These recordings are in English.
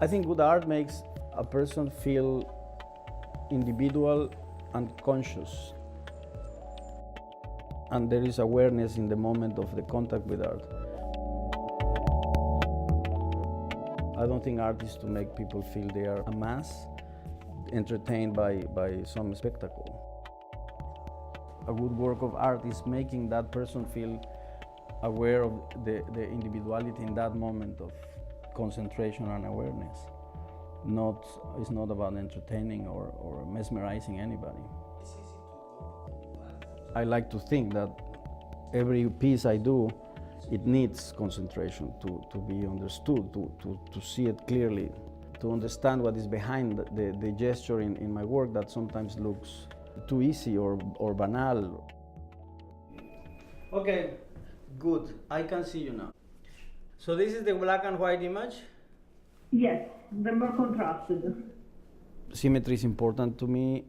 I think good art makes a person feel individual and conscious. And there is awareness in the moment of the contact with art. I don't think art is to make people feel they are a mass, entertained by some spectacle. A good work of art is making that person feel aware of the individuality in that moment of concentration and awareness. It's not about entertaining or mesmerizing anybody. I like to think that every piece I do, it needs concentration to be understood, to see it clearly, to understand what is behind the gesture in my work that sometimes looks too easy or banal. Okay, good. I can see you now. So this is the black and white image? Yes, they're more contrasted. Symmetry is important to me.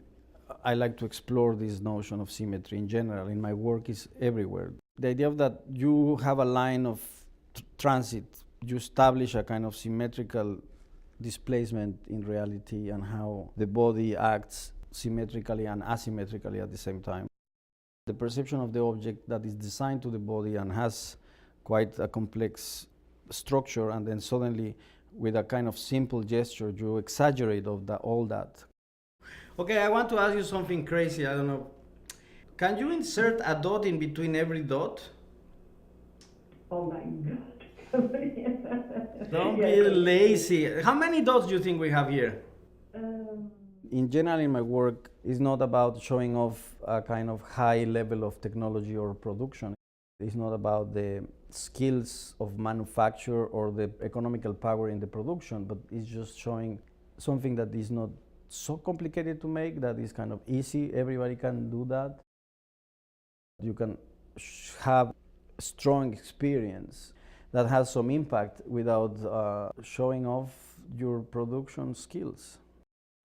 I like to explore this notion of symmetry in general. In my work is everywhere. The idea of that you have a line of transit, you establish a kind of symmetrical displacement in reality and how the body acts symmetrically and asymmetrically at the same time. The perception of the object that is designed to the body and has quite a complex structure, and then suddenly with a kind of simple gesture you exaggerate all that. Okay, I want to ask you something crazy, I don't know. Can you insert a dot in between every dot? Oh my God. Don't be lazy. How many dots do you think we have here? In general, in my work, it's not about showing off a kind of high level of technology or production. It's not about the skills of manufacture or the economical power in the production, but it's just showing something that is not so complicated to make, that is kind of easy. Everybody can do that. You can have strong experience that has some impact without showing off your production skills.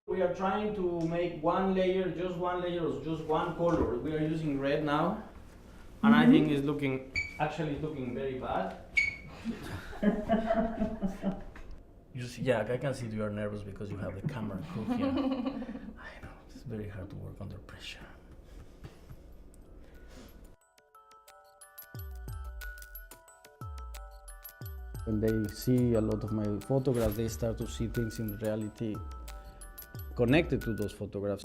We are trying to make one layer, just one layer of just one color. We are using red now, and I think it's looking very bad. You see, yeah, I can see you are nervous because you have the camera crew here. I know, it's very hard to work under pressure. When they see a lot of my photographs, they start to see things in reality connected to those photographs.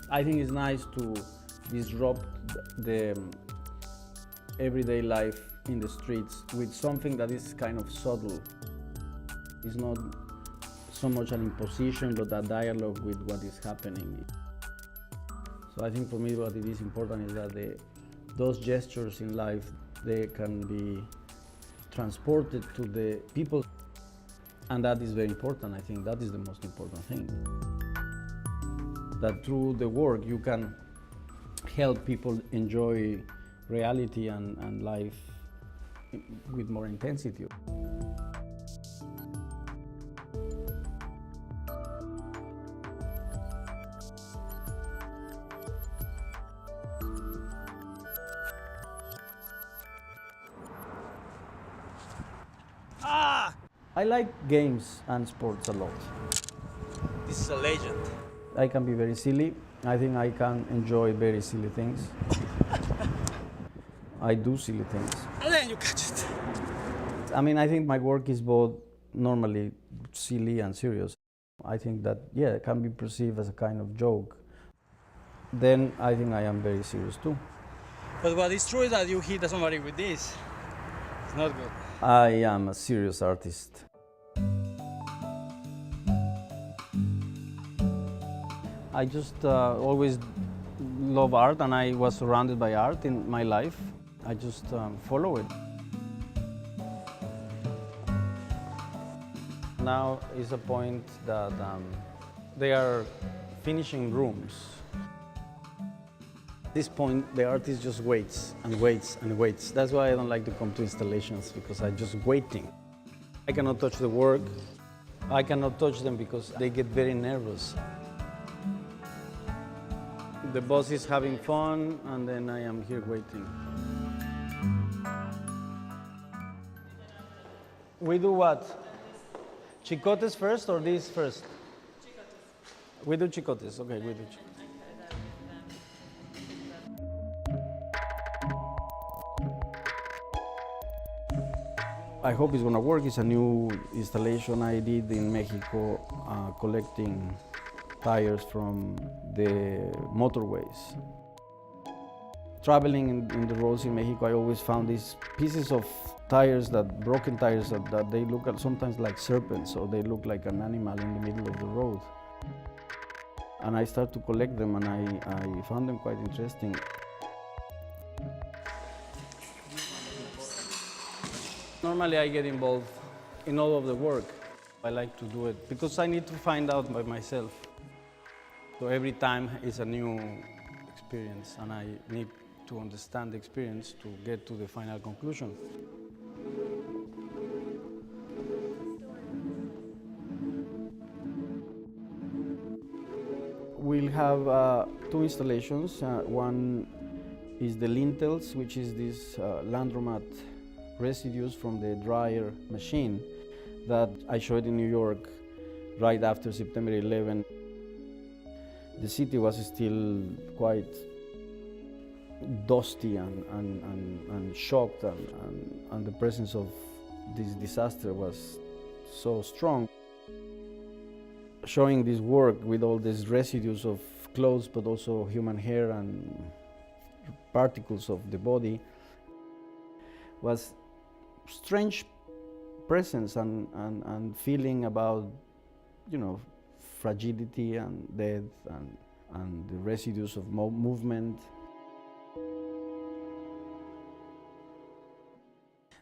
I think it's nice to disrupt the everyday life in the streets with something that is kind of subtle. It's not so much an imposition, but a dialogue with what is happening. So I think for me what it is important is that those gestures in life, they can be transported to the people. And that is very important. I think that is the most important thing. That through the work you can help people enjoy reality and life with more intensity. I like games and sports a lot. This is a legend. I can be very silly. I think I can enjoy very silly things. I do silly things. And then you catch it. I mean, I think my work is both normally silly and serious. I think that, yeah, it can be perceived as a kind of joke. Then I think I am very serious too. But what is true is that you hit somebody with this. It's not good. I am a serious artist. I just always love art, and I was surrounded by art in my life. I just follow it. Now is a point that they are finishing rooms. At this point, the artist just waits and waits and waits. That's why I don't like to come to installations, because I'm just waiting. I cannot touch the work. I cannot touch them because they get very nervous. The boss is having fun, and then I am here waiting. We do what? Chicotes first or this first? Chicotes. We do chicotes, okay, we do chicotes. I hope it's gonna work. It's a new installation I did in Mexico, collecting tires from the motorways. Traveling in the roads in Mexico, I always found these pieces of tires, broken tires, that they look sometimes like serpents, or they look like an animal in the middle of the road. And I started to collect them, and I found them quite interesting. Normally I get involved in all of the work. I like to do it because I need to find out by myself. So every time is a new experience, and I need to understand the experience to get to the final conclusion. We'll have two installations. One is the lintels, which is this landromat residues from the dryer machine that I showed in New York right after September 11. The city was still quite dusty and shocked, and the presence of this disaster was so strong. Showing this work with all these residues of clothes, but also human hair and particles of the body, was strange presence and feeling about, you know, fragility and death and the residues of movement.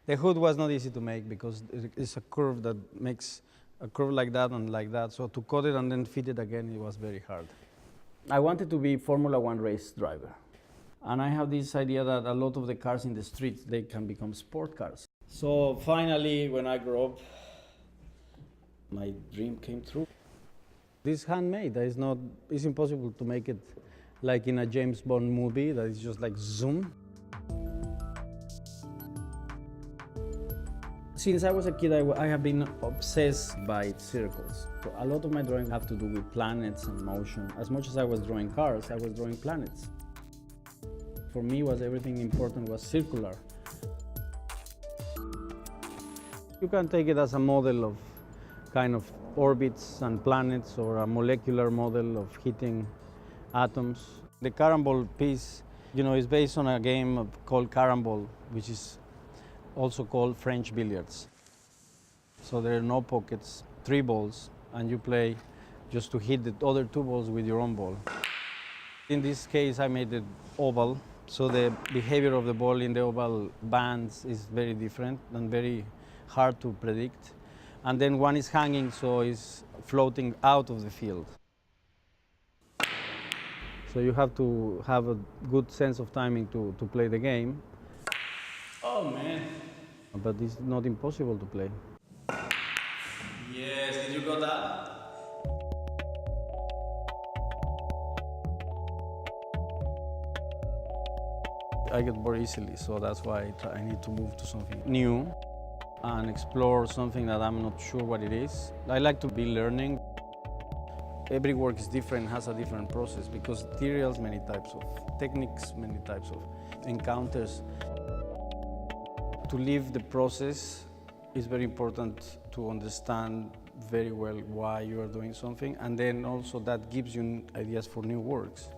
The hood was not easy to make because it's a curve that makes a curve like that and like that. So to cut it and then fit it again, it was very hard. I wanted to be Formula One race driver. And I have this idea that a lot of the cars in the streets, they can become sport cars. So finally, when I grew up, my dream came true. This handmade, it's impossible to make it like in a James Bond movie, that is just like zoom. Since I was a kid, I have been obsessed by circles. So a lot of my drawing have to do with planets and motion. As much as I was drawing cars, I was drawing planets. For me, everything important was circular. You can take it as a model of kind of orbits and planets, or a molecular model of heating atoms. The carambol piece, is based on a game called carambol, which is also called French billiards. So there are no pockets, 3 balls, and you play just to hit the other 2 balls with your own ball. In this case, I made it oval, so the behavior of the ball in the oval bands is very different and very hard to predict. And then one is hanging, so it's floating out of the field. So you have to have a good sense of timing to play the game. Oh man! But it's not impossible to play. Yes, did you got that? I get bored easily, so that's why I need to move to something new and explore something that I'm not sure what it is. I like to be learning. Every work is different, has a different process, because materials, many types of techniques, many types of encounters. To live the process is very important, to understand very well why you are doing something, and then also that gives you ideas for new works.